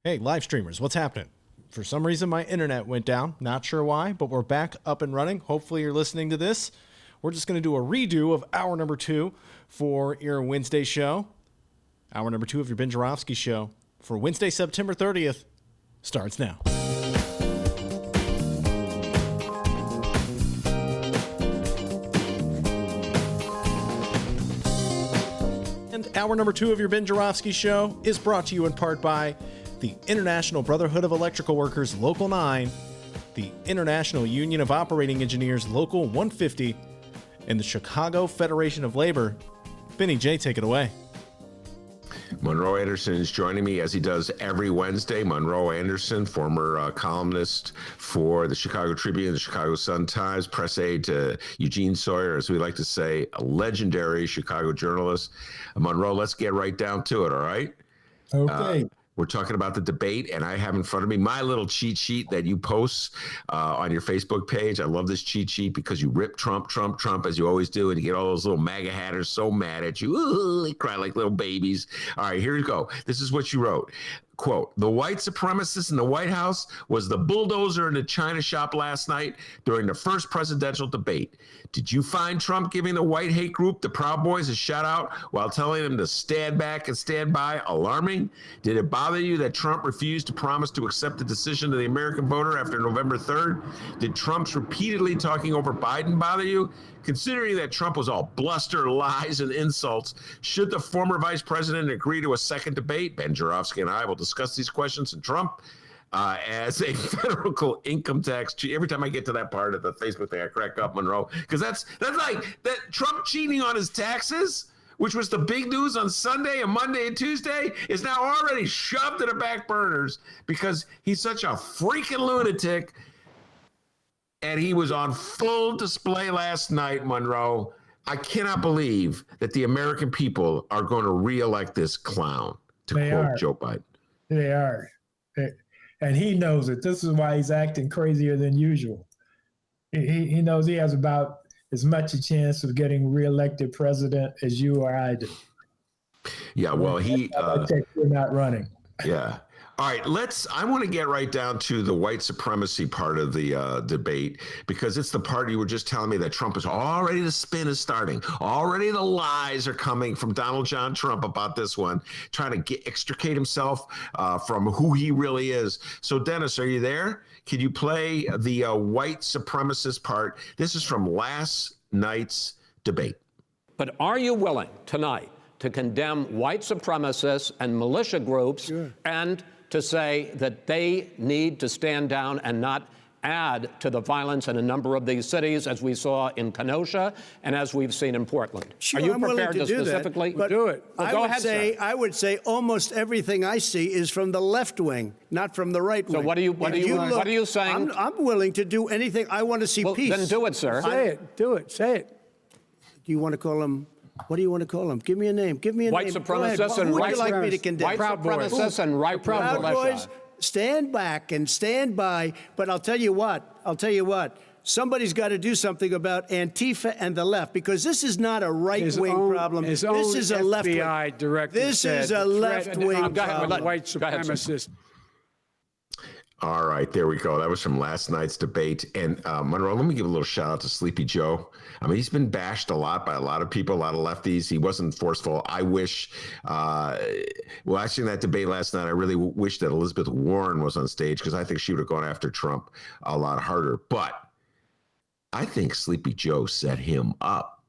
Hey, live streamers, what's happening? For some reason, my internet went down. Not sure why, but we're back up and running. Hopefully, you're listening to this. We're just going to do a redo of hour number 2 for your Wednesday show. Hour number 2 of your Ben Joravsky show for Wednesday, September 30th starts now. And hour number 2 of your Ben Joravsky show is brought to you in part by the International Brotherhood of Electrical Workers, Local 9, the International Union of Operating Engineers, Local 150, and the Chicago Federation of Labor. Benny J, take it away. Monroe Anderson is joining me as he does every Wednesday. Monroe Anderson, former columnist for the Chicago Tribune, the Chicago Sun-Times, press aide to Eugene Sawyer, as we like to say, a legendary Chicago journalist. Monroe, let's get right down to it, all right? Okay. We're talking about the debate, and I have in front of me my little cheat sheet that you post on your Facebook page. I love this cheat sheet because you rip Trump, as you always do, and you get all those little MAGA hatters so mad at you. Ooh, they cry like little babies. All right, here you go. This is what you wrote. Quote, the white supremacist in the White House was the bulldozer in the China shop last night during the first presidential debate. Did you find Trump giving the white hate group, the Proud Boys, a shout out while telling them to stand back and stand by alarming? Did it bother you that Trump refused to promise to accept the decision of the American voter after November 3rd? Did Trump's repeatedly talking over Biden bother you? Considering that Trump was all bluster, lies, and insults, should the former vice president agree to a second debate? Ben Joravsky and I will discuss these questions and Trump as a federal income tax. Every time I get to that part of the Facebook thing, I crack up, Monroe, because that's like that Trump cheating on his taxes, which was the big news on Sunday and Monday and Tuesday, is now already shoved to the back burners because he's such a freaking lunatic. And he was on full display last night, Monroe. I cannot believe that the American people are going to reelect this clown, to quote Joe Biden. They are. And he knows it. This is why he's acting crazier than usual. He knows he has about as much a chance of getting reelected president as you or I do. Yeah, well, we're not running. Yeah. All right, I want to get right down to the white supremacy part of the debate, because it's the part you were just telling me that Trump is already, the spin is starting. Already the lies are coming from Donald John Trump about this one, trying to extricate himself from who he really is. So, Dennis, are you there? Can you play the white supremacist part? This is from last night's debate. But are you willing tonight to condemn white supremacists and militia groups and to say that they need to stand down and not add to the violence in a number of these cities, as we saw in Kenosha and as we've seen in Portland? Sure, are you I'm prepared willing to do specifically that, but do it? Well, go ahead, sir. I would say almost everything I see is from the left wing, not from the right wing. So what are you saying? I'm willing to do anything. I want to see peace. Then do it, sir. Say it. Do it. Say it. Do you want to call him? What do you want to call them? Give me a name. Give me a white name. Supremacists and who would white you like me to condemn? White supremacists and right Proud Boys. Stand back and stand by. But I'll tell you what. Somebody's got to do something about Antifa and the left, because this is not a right-wing problem. This is a left-wing. This is a left-wing problem. White supremacist. All right, there we go. That was from last night's debate. And Monroe, let me give a little shout out to Sleepy Joe. I mean, he's been bashed a lot by a lot of people, a lot of lefties. He wasn't forceful. I wish, watching that debate last night, I really wish that Elizabeth Warren was on stage, because I think she would have gone after Trump a lot harder. But I think Sleepy Joe set him up.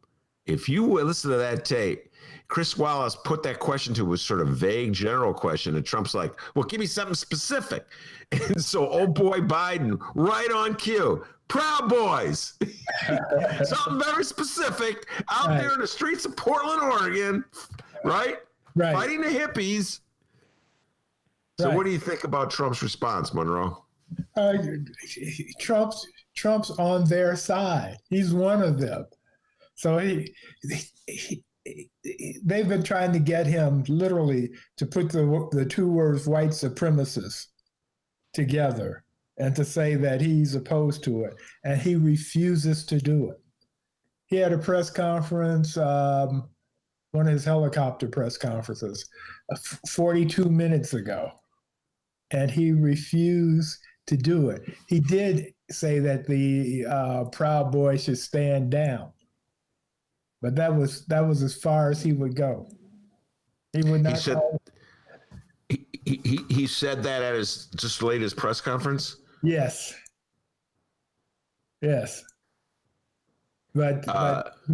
If you listen to that tape, Chris Wallace put that question to a sort of vague general question, and Trump's like, well, give me something specific. And so, oh boy, Biden, right on cue, Proud Boys. Something very specific out there in the streets of Portland, Oregon, right? Fighting the hippies. So what do you think about Trump's response, Monroe? Trump's on their side. He's one of them. So they've been trying to get him literally to put the two words white supremacist together and to say that he's opposed to it. And he refuses to do it. He had a press conference, one of his helicopter press conferences, 42 minutes ago. and he refused to do it. He did say that the Proud Boys should stand down, but that was as far as he would go. He would not. He said that at his just latest press conference. Yes. Yes. But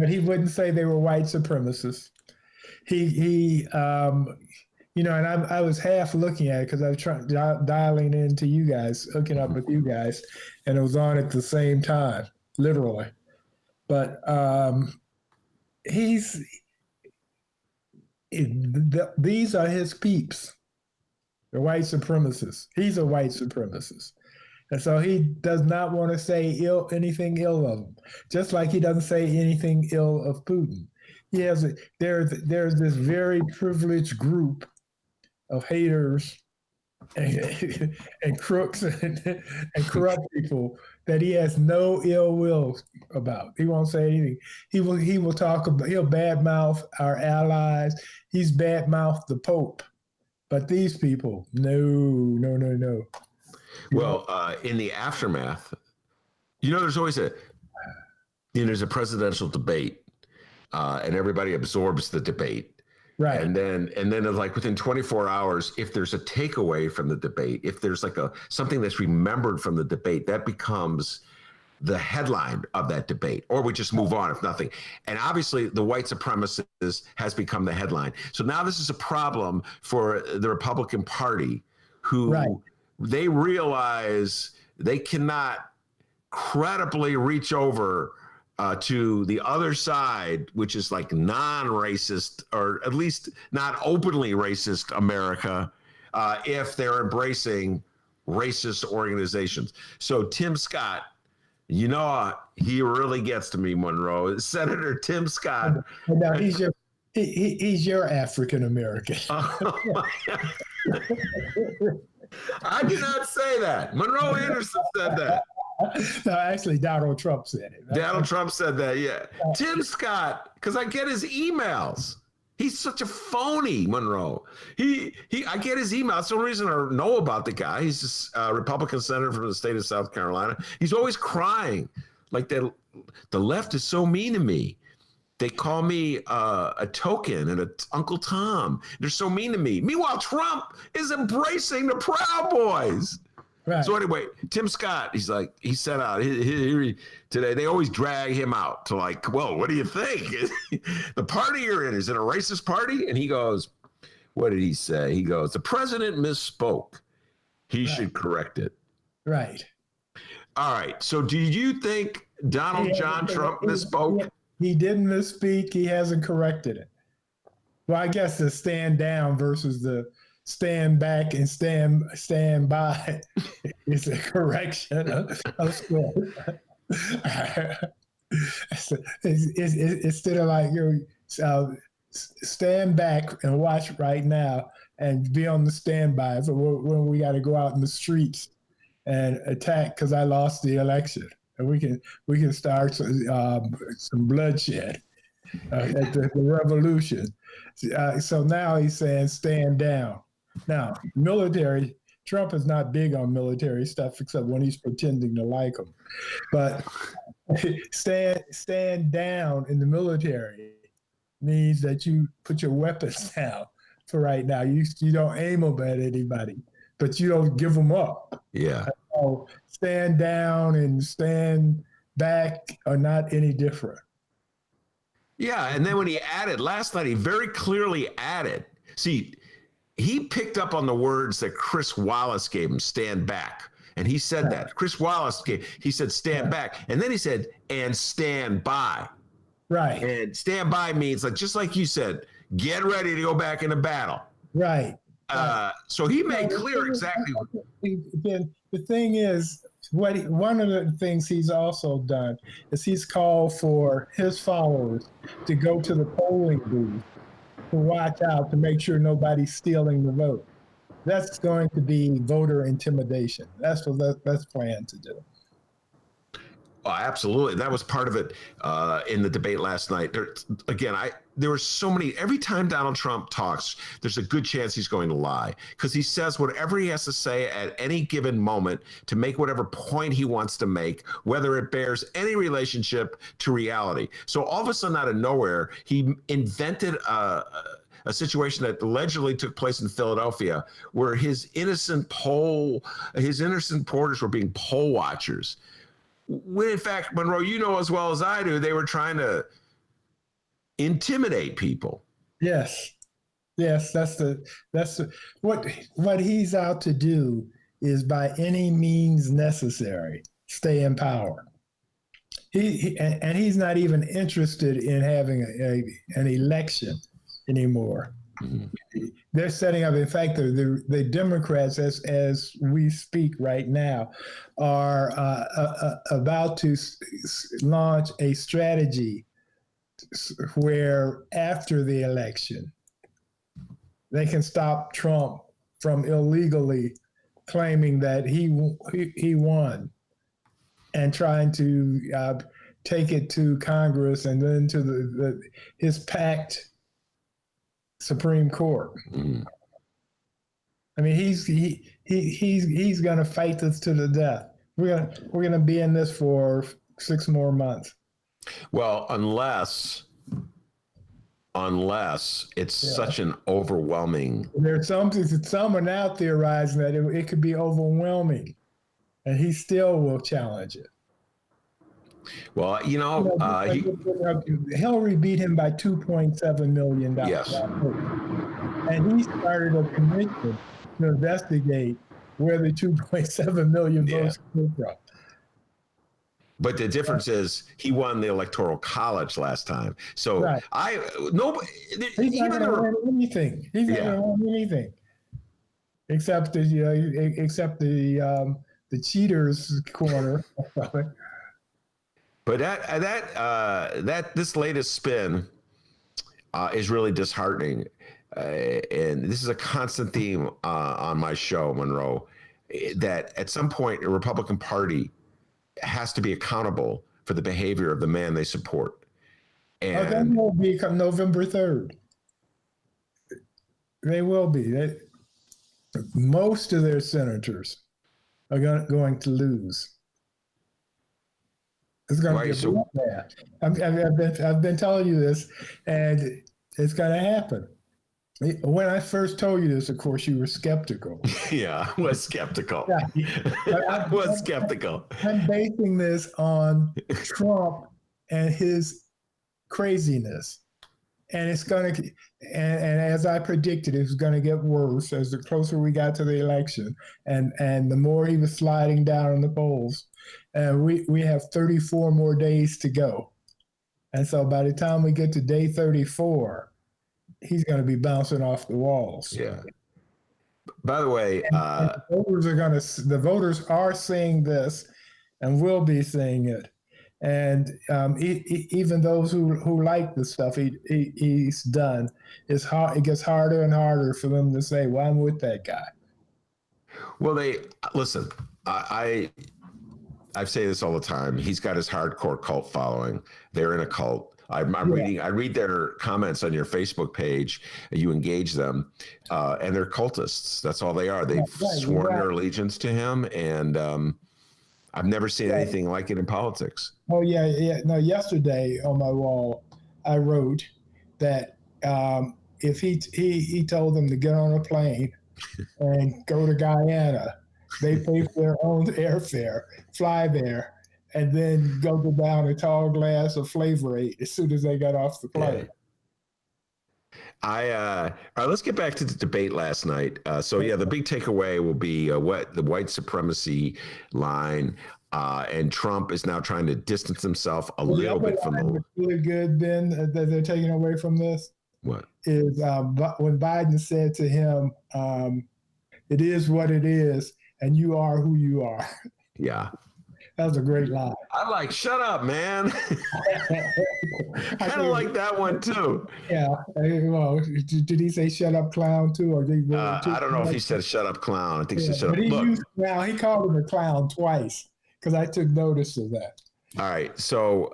he wouldn't say they were white supremacists. He and I was half looking at it because I was dialing into you guys, hooking up with you guys, and it was on at the same time, literally. But these are his peeps. They're white supremacists. He's a white supremacist. And so he does not want to say anything ill of them, just like he doesn't say anything ill of Putin. There's this very privileged group of haters and crooks and corrupt people that he has no ill will about. He won't say anything. He'll badmouth our allies. He's badmouthed the Pope. But these people, no. Well, in the aftermath, there's always there's a presidential debate, and everybody absorbs the debate. Right. And then like within 24 hours, if there's a takeaway from the debate, if there's like something that's remembered from the debate, that becomes the headline of that debate, or we just move on if nothing. And obviously the white supremacist has become the headline. So now this is a problem for the Republican Party, who they realize they cannot credibly reach over to the other side, which is like non-racist, or at least not openly racist America, if they're embracing racist organizations. So Tim Scott, he really gets to me, Monroe. Senator Tim Scott. No, he's your African American. I did not say that. Monroe Anderson said that. No, actually, Donald Trump said it. Donald Trump said that, yeah. Tim Scott, because I get his emails. He's such a phony, Monroe. I get his emails. That's the only reason I know about the guy. He's a Republican senator from the state of South Carolina. He's always crying. Like the left is so mean to me. They call me a token and Uncle Tom. They're so mean to me. Meanwhile, Trump is embracing the Proud Boys. Right. So anyway, Tim Scott, he set out today. They always drag him out to well, what do you think? The party you're in, is it a racist party? And he goes, what did he say? He goes, the president misspoke. He should correct it. Right. All right. So do you think Donald John Trump misspoke? He didn't misspeak. He hasn't corrected it. Well, I guess the stand down versus the stand back and stand by is a correction of score. Instead of like stand back and watch right now and be on the standby for when we got to go out in the streets and attack because I lost the election, and we can start some bloodshed at the revolution. So now he's saying stand down. Now, military, Trump is not big on military stuff except when he's pretending to like them. But stand down in the military means that you put your weapons down for right now. You don't aim them at anybody, but you don't give them up. Yeah. So stand down and stand back are not any different. Yeah, and then when he added last night, he very clearly added. See, he picked up on the words that Chris Wallace gave him, stand back. And he said that. Chris Wallace said stand back. And then he said, and stand by. Right. And stand by means, just like you said, get ready to go back into battle. Right. So he made clear exactly what. The thing is, one of the things he's also done is he's called for his followers to go to the polling booth to watch out to make sure nobody's stealing the vote. That's going to be voter intimidation. That's what that's planned to do. Oh, absolutely. That was part of it in the debate last night. There were so many. Every time Donald Trump talks, there's a good chance he's going to lie because he says whatever he has to say at any given moment to make whatever point he wants to make, whether it bears any relationship to reality. So all of a sudden, out of nowhere, he invented a situation that allegedly took place in Philadelphia, where his innocent porters were being poll watchers. When in fact, Monroe, you know as well as I do, they were trying to intimidate people. Yes, what he's out to do is by any means necessary stay in power. And he's not even interested in having an election anymore. Mm-hmm. They're setting up. In fact, the Democrats, as we speak right now, are about to launch a strategy where after the election, they can stop Trump from illegally claiming that he won and trying to take it to Congress and then to his packed Supreme Court. Mm. I mean, he's going to fight this to the death. We're going to be in this for 6 more months. Well, unless it's such an overwhelming. There's some are now theorizing that it could be overwhelming, and he still will challenge it. Well, Hillary beat him by $2.7 million. Yes. And he started a commission to investigate where the 2.7 million votes came from. But the difference is he won the Electoral College last time. So right. He's not going to win anything. He's not going to win anything except the cheaters corner. But that this latest spin is really disheartening, and this is a constant theme on my show, Monroe. That at some point, the Republican Party has to be accountable for the behavior of the man they support. And that will be November 3rd. They will be. Most of their senators are going to lose. It's going to get real bad. I've been telling you this, and it's going to happen. When I first told you this, of course, you were skeptical. Yeah, I was skeptical. I was skeptical. I'm basing this on Trump and his craziness. And it's going to, and as I predicted, it's going to get worse as the closer we got to the election, and the more he was sliding down in the polls. And we have 34 more days to go. And so by the time we get to day 34, he's going to be bouncing off the walls. Yeah. By the way, and the voters are seeing this and will be seeing it. And even those who like the stuff he's done, it gets harder and harder for them to say, well, I'm with that guy. Well, listen, I say this all the time. He's got his hardcore cult following. They're in a cult. I read their comments on your Facebook page. You engage them, and they're cultists. That's all they are. They've sworn their allegiance to him, and I've never seen anything like it in politics. Oh yeah. No, yesterday on my wall, I wrote that if he told them to get on a plane and go to Guyana, they pay for their own airfare, fly there, and then go down a tall glass of Flavor 8 as soon as they got off the plane. All right, let's get back to the debate last night. The big takeaway will be the white supremacy line, and Trump is now trying to distance himself a little bit from the. Really good, Ben, that they're taking away from this. What is when Biden said to him, "It is what it is, and you are who you are." Yeah. That was a great line. I'm like, shut up, man. Kind of like that one too. Yeah. Well, did he say "shut up, clown" too, or did he? I don't know if he said "shut up, clown." I think he said "shut up." He called him a clown twice because I took notice of that. All right. So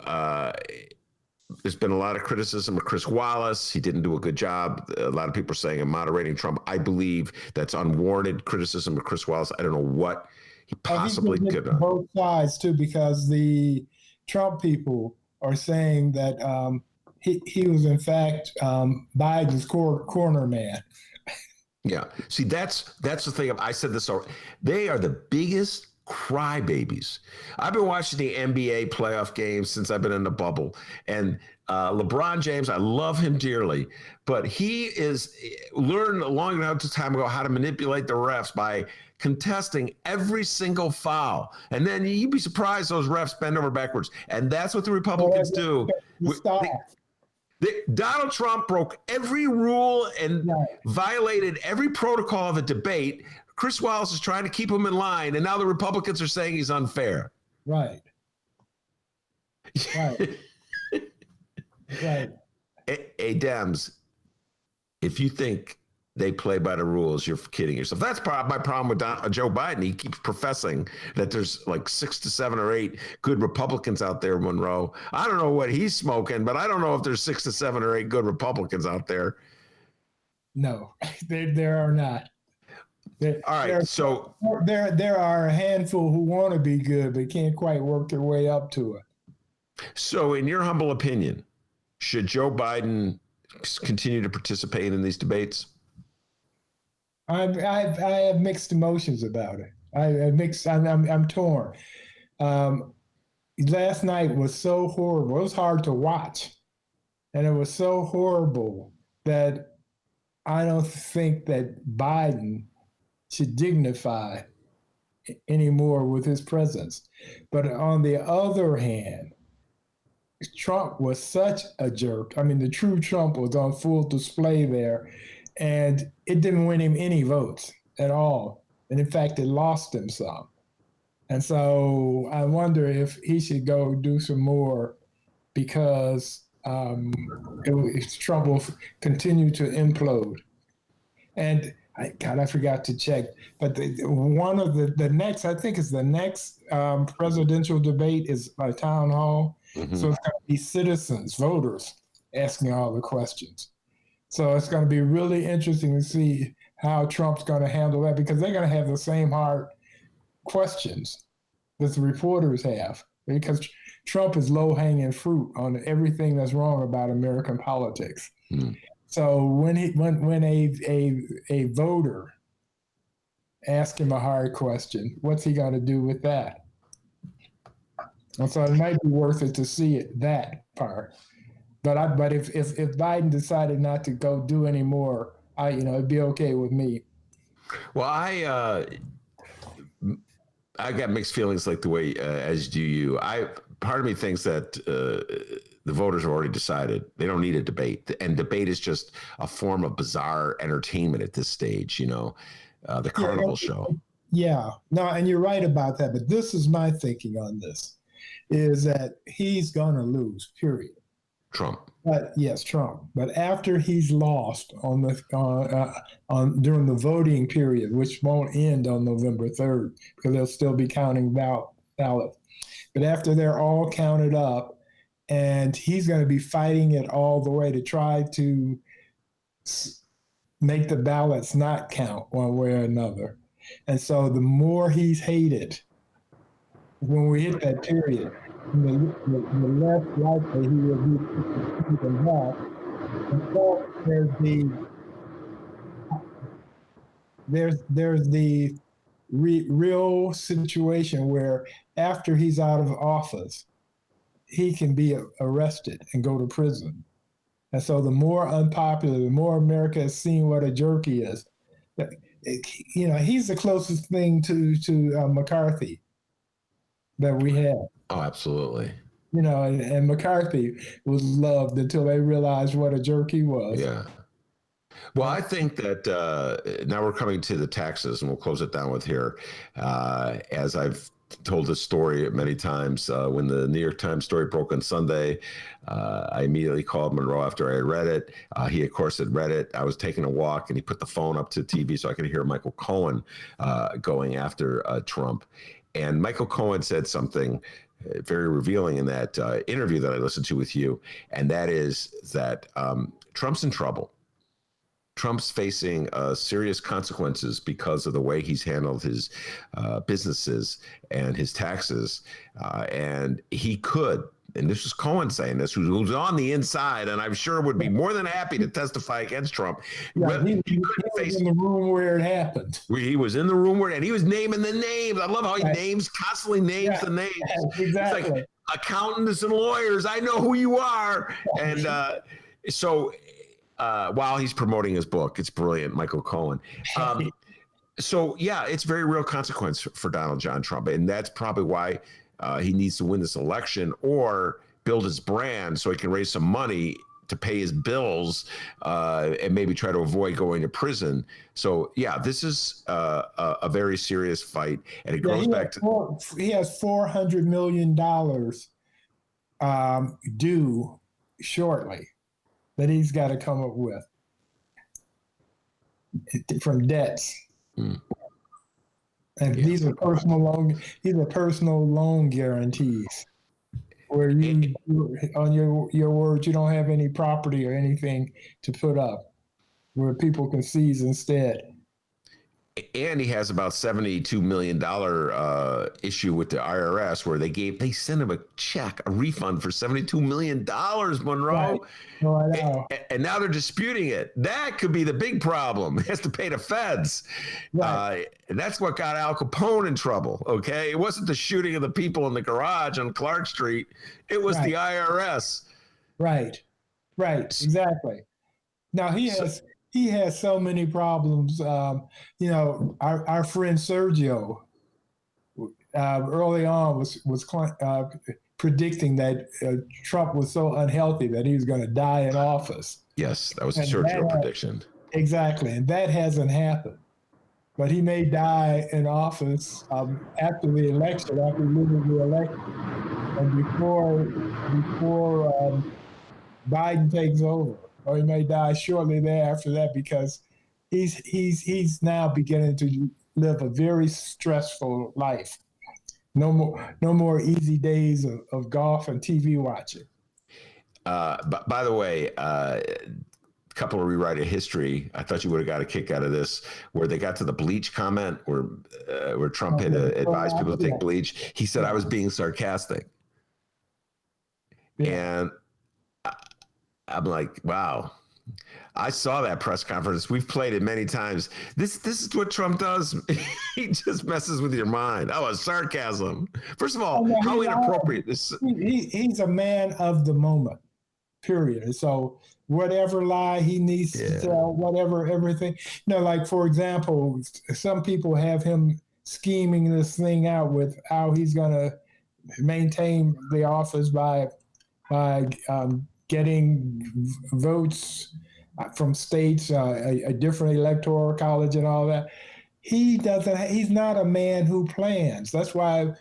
there's been a lot of criticism of Chris Wallace. He didn't do a good job. A lot of people are saying in moderating Trump. I believe that's unwarranted criticism of Chris Wallace. I don't know what he possibly could have. Both sides too, because the Trump people are saying that he was in fact Biden's corner man. Yeah. See, that's the thing. I said this already. They are the biggest crybabies. I've been watching the NBA playoff games since I've been in the bubble. And LeBron James, I love him dearly, but he is learned a long time ago how to manipulate the refs by contesting every single foul. And then you'd be surprised those refs bend over backwards. And that's what the Republicans do. Donald Trump broke every rule and violated every protocol of the debate. Chris Wallace is trying to keep him in line, and now the Republicans are saying he's unfair. Right. Right. Right. Hey, Dems, if you think they play by the rules, you're kidding yourself. That's my problem with Joe Biden. He keeps professing that there's like 6 to 7 or 8 good Republicans out there, Monroe. I don't know what he's smoking, but I don't know if there's 6 to 7 or 8 good Republicans out there. No, there are not. All right, so there are a handful who want to be good but can't quite work their way up to it. So, in your humble opinion, should Joe Biden continue to participate in these debates? I have mixed emotions about it. I'm torn. Last night was so horrible. It was hard to watch, and it was so horrible that I don't think that Biden should dignify anymore with his presence. But on the other hand, Trump was such a jerk. I mean, the true Trump was on full display there, and it didn't win him any votes at all. And in fact, it lost him some. And so I wonder if he should go do some more, because Trump will continue to implode. And I forgot to check, but one of the next, I think is the next presidential debate is a town hall. Mm-hmm. So it's going to be citizens, voters, asking all the questions. So it's going to be really interesting to see how Trump's going to handle that, because they're going to have the same hard questions that the reporters have, because Trump is low-hanging fruit on everything that's wrong about American politics. Mm. So when a voter asks him a hard question, what's he going to do with that? And so it might be worth it to see it, that part. But if Biden decided not to go do any more, it'd be okay with me. Well, I got mixed feelings, like the way as do you. Part of me thinks that the voters have already decided they don't need a debate, and debate is just a form of bizarre entertainment at this stage. The carnival show. Yeah, no, and you're right about that. But this is my thinking on this: is that he's going to lose. Period. Trump. But yes, Trump. But after he's lost on during the voting period, which won't end on November 3rd, because they'll still be counting ballots. But after they're all counted up, and he's going to be fighting it all the way to try to make the ballots not count one way or another. And so the more he's hated, when we hit that period, the less likely he will be even that. And so there's the real situation where after he's out of office, he can be arrested and go to prison. And so the more unpopular, the more America has seen what a jerk he is. He's the closest thing to McCarthy that we have. Oh, absolutely. And McCarthy was loved until they realized what a jerk he was. Yeah. Well, I think that now we're coming to the taxes, and we'll close it down with here. As I've told this story many times, when the New York Times story broke on Sunday, I immediately called Monroe after I read it. He, of course, had read it. I was taking a walk, and he put the phone up to TV so I could hear Michael Cohen going after Trump. And Michael Cohen said something very revealing in that interview that I listened to with you, and that is that Trump's in trouble. Trump's facing serious consequences because of the way he's handled his businesses and his taxes. And he could, and this was Cohen saying this, who's on the inside, and I'm sure would be more than happy to testify against Trump. Yeah, he was in the room where it happened. He was in the room where, and he was naming the names. I love how he constantly names the names. Exactly. It's like accountants and lawyers. I know who you are. And so while he's promoting his book, it's brilliant, Michael Cohen. So yeah, it's very real consequence for Donald John Trump, and that's probably why he needs to win this election or build his brand so he can raise some money to pay his bills and maybe try to avoid going to prison. So yeah, this is a very serious fight, and it goes back to he has $400 million due shortly that he's got to come up with from debts. And these are personal loan guarantees where you on your words you don't have any property or anything to put up where people can seize instead. And he has about $72 million issue with the IRS where they sent him a check, a refund for $72 million, Monroe. Right. And now they're disputing it. That could be the big problem. He has to pay the feds. Right. And that's what got Al Capone in trouble, okay? It wasn't the shooting of the people in the garage on Clark Street. It was the IRS. Right, exactly. Now he has so many problems. Our friend Sergio early on was predicting that Trump was so unhealthy that he was going to die in office. Yes, that was a Sergio prediction. Exactly, and that hasn't happened. But he may die in office after the election, after losing the election, and before Biden takes over. Or he may die shortly thereafter that because he's now beginning to live a very stressful life. No more easy days of golf and TV watching. By the way, couple of rewrite of history. I thought you would have got a kick out of this, where they got to the bleach comment, where Trump had advised people to take bleach. He said I was being sarcastic, and I'm like, wow. I saw that press conference. We've played it many times. This is what Trump does. He just messes with your mind. Oh, it's sarcasm. First of all, how inappropriate this. He's a man of the moment, period. So whatever lie he needs to tell, everything. Like, for example, some people have him scheming this thing out with how he's going to maintain the office by getting votes from states, a different electoral college and all that. He's not a man who plans. That's why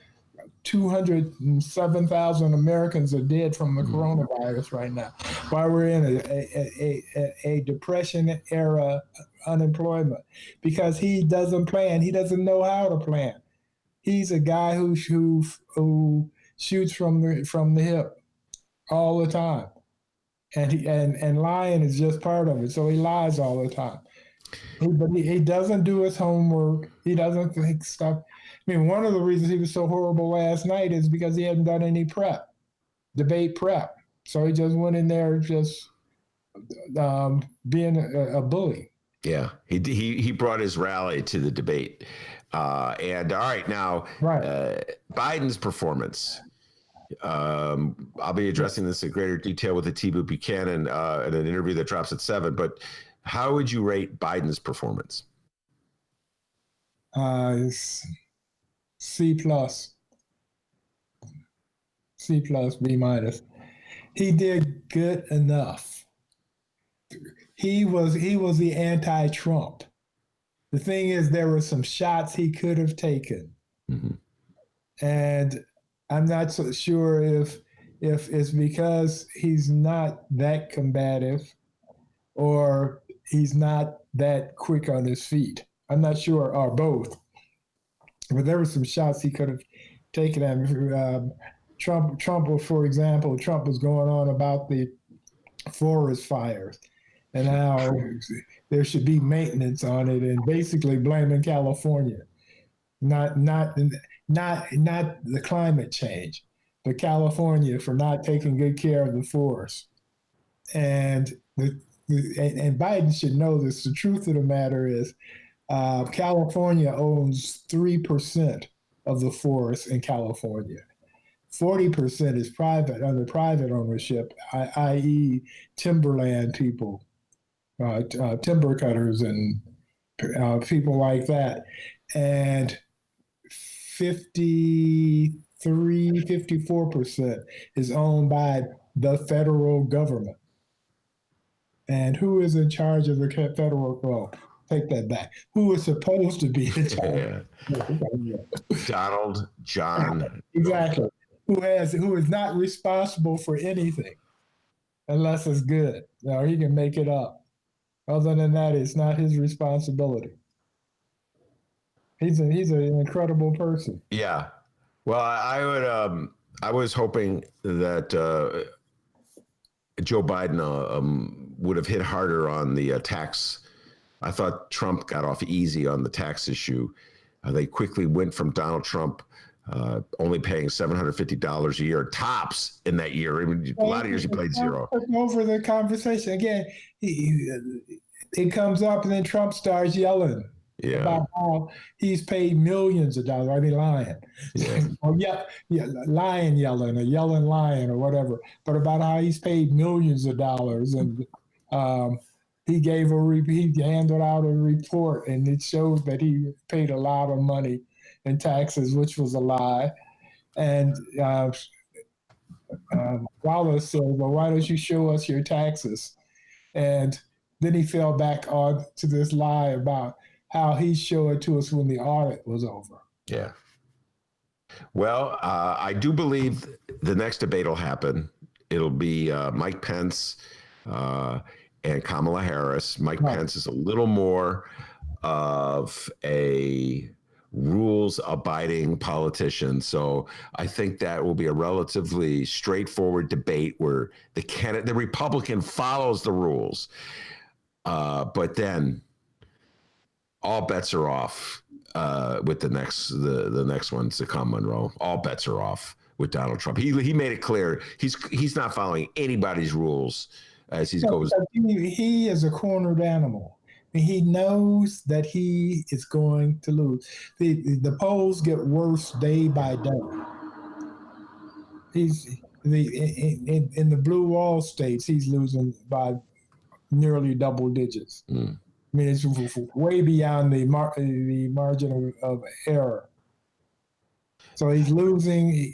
207,000 Americans are dead from the coronavirus right now. Why we're in a depression era unemployment, because he doesn't plan. He doesn't know how to plan. He's a guy who shoots from the hip all the time. And lying is just part of it. So he lies all the time. But he doesn't do his homework. He doesn't think stuff. I mean, one of the reasons he was so horrible last night is because he hadn't done any debate prep. So he just went in there just being a bully. Yeah, he brought his rally to the debate. And all right, now Biden's performance. I'll be addressing this in greater detail with Atibu Buchanan in an interview that drops at 7. But how would you rate Biden's performance? C+, B-. He did good enough. He was the anti-Trump. The thing is, there were some shots he could have taken, and I'm not so sure if it's because he's not that combative or he's not that quick on his feet. I'm not sure, or both. But there were some shots he could have taken at me. Trump, for example, Trump was going on about the forest fires and how there should be maintenance on it, and basically blaming California, not the climate change, but California for not taking good care of the forest. And and Biden should know this. The truth of the matter is, California owns 3% of the forest in California. 40% is private, under private ownership, i.e., timberland people, timber cutters, and people like that. And 54% is owned by the federal government. And who is in charge of the federal? Well, take that back. Who is supposed to be in charge? Donald John. Exactly. Who is not responsible for anything unless it's good. Now he can make it up. Other than that, it's not his responsibility. He's an incredible person. Yeah. Well, I was hoping that Joe Biden would have hit harder on the tax. I thought Trump got off easy on the tax issue. They quickly went from Donald Trump only paying $750 a year tops in that year. I mean, a lot of years he played zero. Over the conversation again, it comes up, and then Trump starts yelling about how he's paid millions of dollars. I mean, lying. Yeah. Lying, yelling, or yelling, lying, or whatever. But about how he's paid millions of dollars, and he handed out a report, and it showed that he paid a lot of money in taxes, which was a lie. And Wallace said, "Well, why don't you show us your taxes?" And then he fell back on to this lie about how he'd show it to us when the audit was over. Yeah. Well, I do believe the next debate will happen. It'll be Mike Pence and Kamala Harris. Mike Pence is a little more of a rules-abiding politician, so I think that will be a relatively straightforward debate where the Republican follows the rules, but then all bets are off with the next ones to come, Monroe. All bets are off with Donald Trump. He made it clear he's not following anybody's rules as he goes. He is a cornered animal. He knows that he is going to lose. The polls get worse day by day. In the blue wall states, he's losing by nearly double digits. I mean, it's way beyond the margin of error. So he's losing.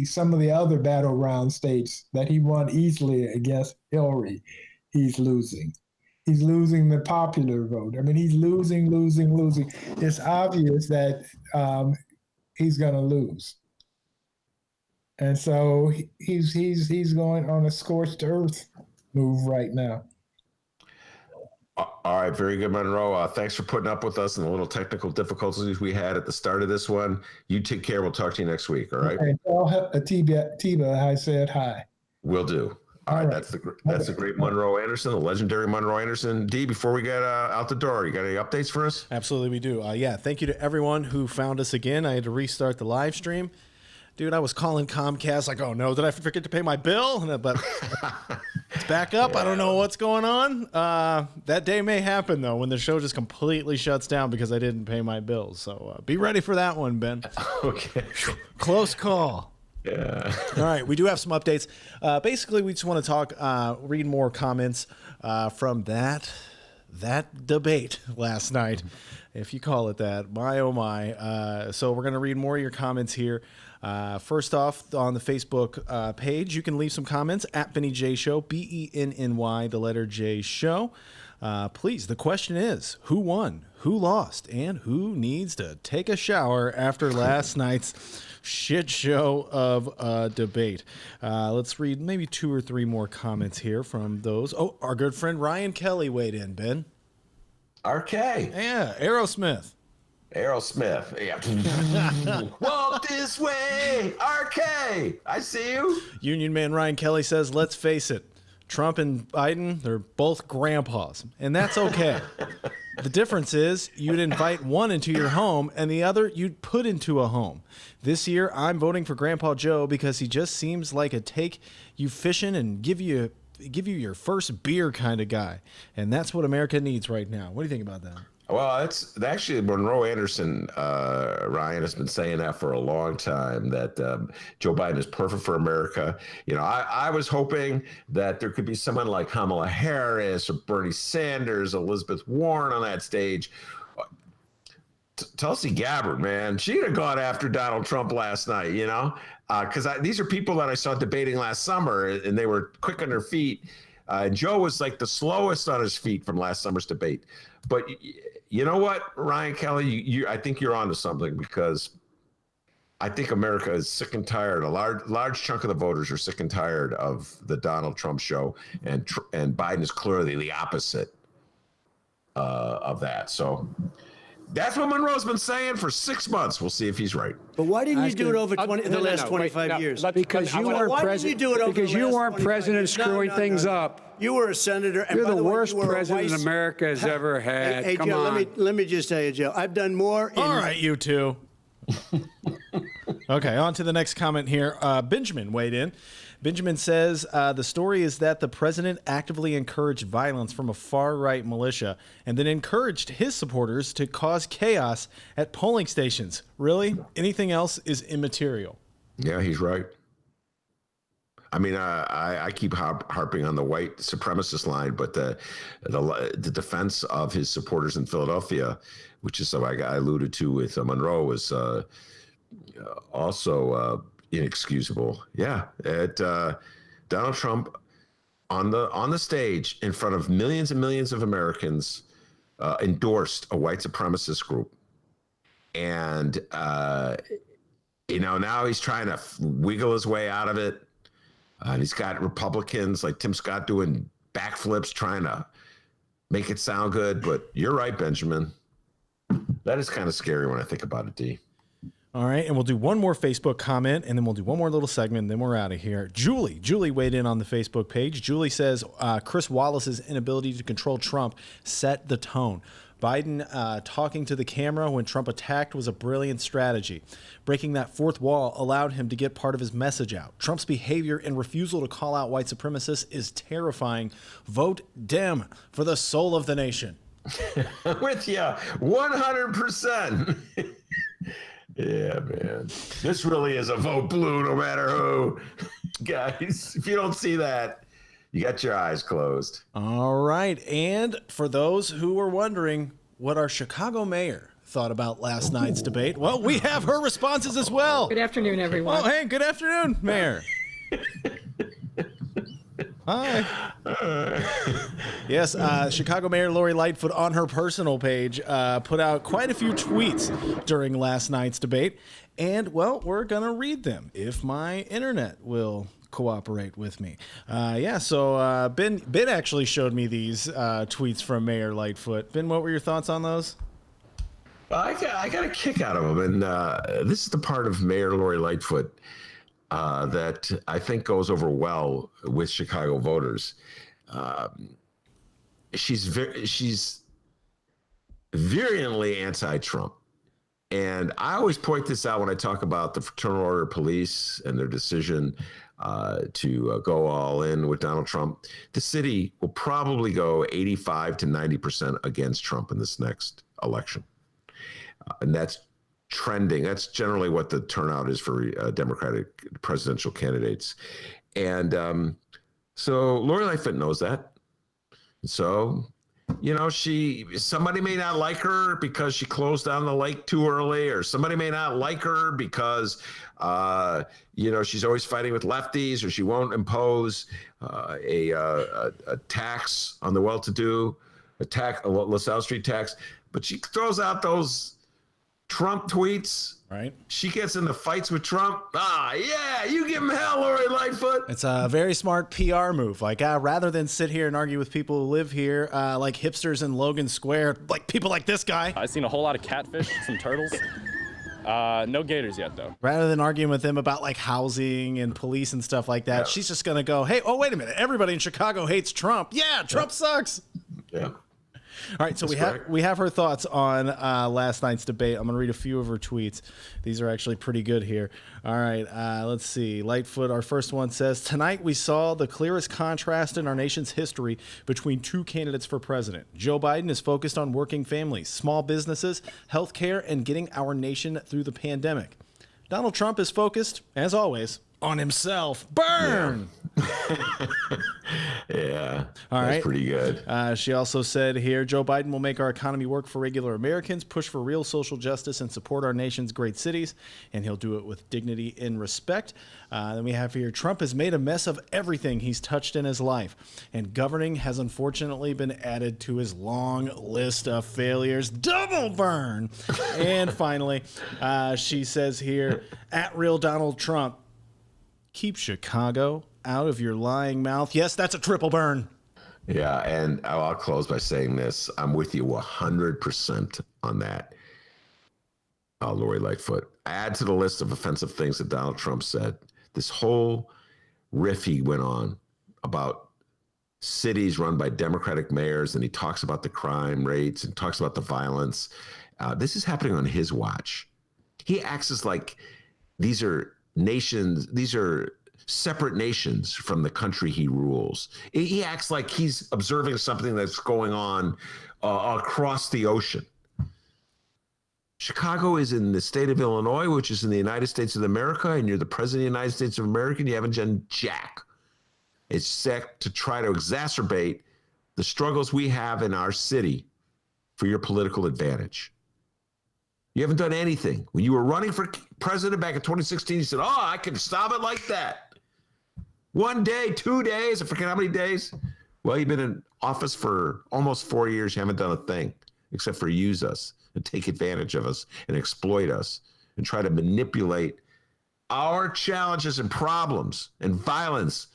Some of the other battleground states that he won easily against Hillary, he's losing. He's losing the popular vote. I mean, he's losing. It's obvious that he's going to lose, and so he's going on a scorched earth move right now. All right, very good, Monroe. Thanks for putting up with us and the little technical difficulties we had at the start of this one. You take care. We'll talk to you next week. All right. Okay, tell Tiba I said hi. Will do. All right. That's the great Monroe Anderson, the legendary Monroe Anderson. D, before we get out the door, you got any updates for us? Absolutely, we do. Thank you to everyone who found us again. I had to restart the live stream. Dude, I was calling Comcast like, oh no, did I forget to pay my bill? But it's back up. Yeah. I don't know what's going on. That day may happen, though, when the show just completely shuts down because I didn't pay my bills. So be ready for that one, Ben. Okay. Close call. Yeah. All right. We do have some updates. Basically, we just want to talk, read more comments from that debate last night, if you call it that. My, oh my. So we're going to read more of your comments here. First off, on the Facebook page, you can leave some comments at Benny J Show, BENNY, the letter J Show. Please, the question is, who won, who lost, and who needs to take a shower after last night's shit show of a debate? Let's read maybe 2 or 3 more comments here from those. Oh, our good friend Ryan Kelly weighed in, Ben. RK. Yeah, Aerosmith. Aerosmith. Yeah. Walk this way, RK. I see you. Union man Ryan Kelly says, let's face it, Trump and Biden, they're both grandpas, and that's okay. The difference is you'd invite one into your home and the other you'd put into a home. This year, I'm voting for Grandpa Joe because he just seems like a take you fishing and give you your first beer kind of guy. And that's what America needs right now. What do you think about that? Well, that's actually Monroe Anderson, Ryan, has been saying that for a long time, that Joe Biden is perfect for America. You know, I was hoping that there could be someone like Kamala Harris or Bernie Sanders, Elizabeth Warren on that stage. Tulsi Gabbard, man, she'd have gone after Donald Trump last night, you know, because these are people that I saw debating last summer, and they were quick on their feet. Joe was like the slowest on his feet from last summer's debate. But you know what, Ryan Kelly, I think you're onto something, because I think America is sick and tired. A large chunk of the voters are sick and tired of the Donald Trump show, and Biden is clearly the opposite of that. So that's what Monroe's been saying for 6 months. We'll see if he's right. But why didn't you do it over the last 25 years? Because you weren't president. Because you weren't president screwing things up. You were a senator. And You're by the way, worst you were president America has ever had. Hey, Come Joe, on. let me just tell you, Joe. I've done more. All right, you two. Okay, on to the next comment here. Benjamin weighed in. Benjamin says, the story is that the president actively encouraged violence from a far-right militia and then encouraged his supporters to cause chaos at polling stations. Really? Anything else is immaterial. Yeah, he's right. I mean, I keep harping on the white supremacist line, but the defense of his supporters in Philadelphia, which is something I alluded to with Monroe, was also inexcusable. Yeah, Donald Trump on the stage in front of millions and millions of Americans endorsed a white supremacist group, and now he's trying to wiggle his way out of it. And he's got Republicans like Tim Scott doing backflips, trying to make it sound good. But you're right, Benjamin. That is kind of scary when I think about it, D. All right, and we'll do one more Facebook comment, and then we'll do one more little segment, and then we're out of here. Julie weighed in on the Facebook page. Julie says, Chris Wallace's inability to control Trump set the tone. Biden talking to the camera when Trump attacked was a brilliant strategy. Breaking that fourth wall allowed him to get part of his message out. Trump's behavior and refusal to call out white supremacists is terrifying. Vote Dem for the soul of the nation. With you, 100%. Yeah, man. This really is a vote blue no matter who. Guys, if you don't see that, you got your eyes closed. All right. And for those who were wondering what our Chicago mayor thought about last night's debate, well, we have her responses as well. Good afternoon, everyone. Oh, hey, good afternoon, Mayor. Hi. Yes, Chicago Mayor Lori Lightfoot on her personal page put out quite a few tweets during last night's debate. And, well, we're going to read them if my internet will cooperate with me. So Ben actually showed me these tweets from Mayor Lightfoot. Ben, what were your thoughts on those? I got a kick out of them, and this is the part of Mayor Lori Lightfoot that I think goes over well with Chicago voters. She's virulently anti-Trump. And I always point this out when I talk about the Fraternal Order of Police and their decision to go all in with Donald Trump. The city will probably go 85 to 90% against Trump in this next election. And that's trending. That's generally what the turnout is for Democratic presidential candidates. And so Lori Lightfoot knows that. So, somebody may not like her because she closed down the lake too early, or somebody may not like her because, she's always fighting with lefties, or she won't impose a tax on the well-to-do, a LaSalle Street tax. But she throws out those Trump tweets. Right. She gets into fights with Trump. Yeah, you give him hell, Lori Lightfoot. It's a very smart PR move. Like, rather than sit here and argue with people who live here, like hipsters in Logan Square, like people like this guy. I've seen a whole lot of catfish, some turtles. No gators yet, though. Rather than arguing with them about like housing and police and stuff like that, she's just gonna go, "Hey, wait a minute! Everybody in Chicago hates Trump. Yeah, Trump sucks." Yeah. All right, so we have her thoughts on last night's debate. I'm going to read a few of her tweets. These are actually pretty good here. All right, let's see. Lightfoot, our first one says, tonight we saw the clearest contrast in our nation's history between two candidates for president. Joe Biden is focused on working families, small businesses, healthcare, and getting our nation through the pandemic. Donald Trump is focused, as always, on himself. Burn! Yeah. All right. That's pretty good. She also said here, Joe Biden will make our economy work for regular Americans, push for real social justice, and support our nation's great cities, and he'll do it with dignity and respect. Then we have here, Trump has made a mess of everything he's touched in his life, and governing has unfortunately been added to his long list of failures. Double burn! And finally, she says here, at real Donald Trump, keep Chicago out of your lying mouth. Yes, that's a triple burn. Yeah, and I'll close by saying this. I'm with you 100% on that, Lori Lightfoot. Add to the list of offensive things that Donald Trump said. This whole riff he went on about cities run by Democratic mayors, and he talks about the crime rates and talks about the violence. This is happening on his watch. He acts as like these are nations, these are separate nations from the country he rules. He acts like he's observing something that's going on across the ocean. Chicago is in the state of Illinois, which is in the United States of America, and you're the president of the United States of America, and you haven't done jack. It's set to try to exacerbate the struggles we have in our city for your political advantage. You haven't done anything. When you were running for president back in 2016, you said, I can stop it like that. 1 day, 2 days, I forget how many days. Well, you've been in office for almost 4 years. You haven't done a thing except for use us and take advantage of us and exploit us and try to manipulate our challenges and problems and violence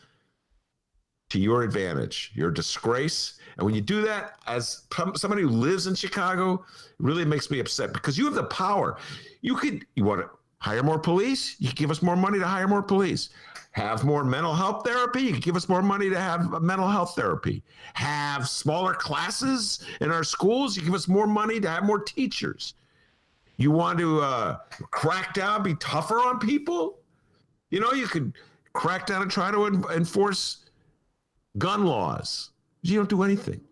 to your advantage. You're a disgrace. And when you do that, as somebody who lives in Chicago, it really makes me upset because you have the power. You want to hire more police? You can give us more money to hire more police. Have more mental health therapy? You can give us more money to have mental health therapy. Have smaller classes in our schools? You give us more money to have more teachers. You want to crack down, be tougher on people? You know, you could crack down and try to enforce gun laws. You don't do anything.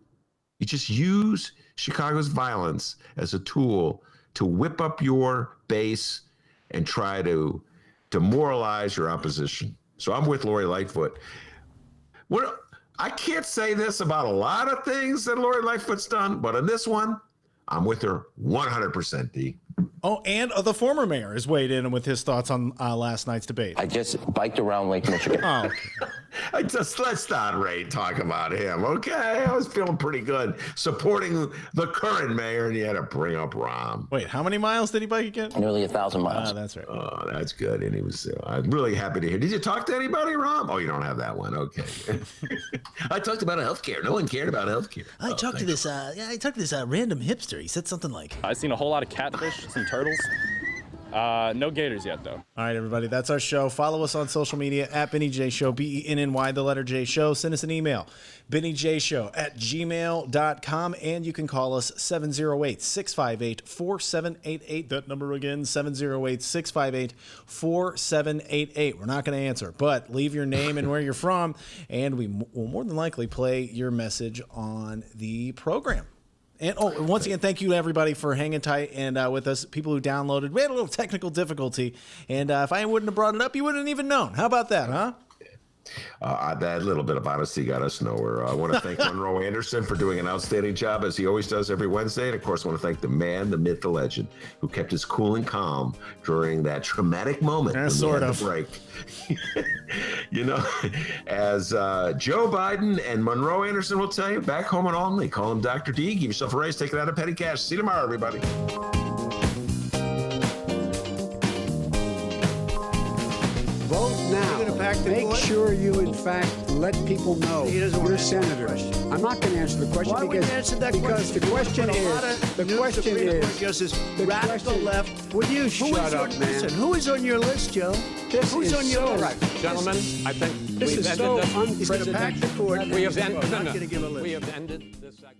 You just use Chicago's violence as a tool to whip up your base and try to demoralize your opposition. So I'm with Lori Lightfoot. I can't say this about a lot of things that Lori Lightfoot's done, but on this one, I'm with her 100%, D. Oh, and the former mayor has weighed in with his thoughts on last night's debate. I just biked around Lake Michigan. Oh, let's not talk about him, okay? I was feeling pretty good supporting the current mayor, and you had to bring up Rahm. Wait, how many miles did he bike again? Nearly 1,000 miles. That's right. Oh, that's good. And he was, I'm really happy to hear. Did you talk to anybody, Rahm? Oh, you don't have that one. Okay. I talked about healthcare. No one cared about healthcare. I talked to this random hipster. He said something like, I've seen a whole lot of catfish, some turtles. No gators yet, though. All right, everybody, that's our show. Follow us on social media at Benny J Show, BENNY, the letter J Show. Send us an email, bennyjshow@gmail.com, and you can call us 708-658-4788. That number again, 708-658-4788. We're not going to answer, but leave your name and where you're from, and we will more than likely play your message on the program. And once again, thank you to everybody for hanging tight and with us. People who downloaded, we had a little technical difficulty, and if I wouldn't have brought it up, you wouldn't have even known. How about that, huh? That little bit of honesty got us nowhere. I want to thank Monroe Anderson for doing an outstanding job, as he always does every Wednesday. And, of course, I want to thank the man, the myth, the legend, who kept his cool and calm during that traumatic moment when sort we had of the break. You know, as Joe Biden and Monroe Anderson will tell you, back home and only, call him Dr. D. Give yourself a raise, take it out of petty cash. See you tomorrow, everybody. the Make court? sure you, in fact, let people know He doesn't want you're to answer the senator. question. I'm not going to answer the question Why wouldn't you answer that because question? the question But a lot is, of the new question Supreme Court is, Justice, the radical question- left. Would you shut up, man? Listen, who is on your list, Joe? This Who's is on your so list? right. Gentlemen, I think This we've is ended so this. He's going to pack the court. We have He's ended. not going to give a list. We have ended this segment.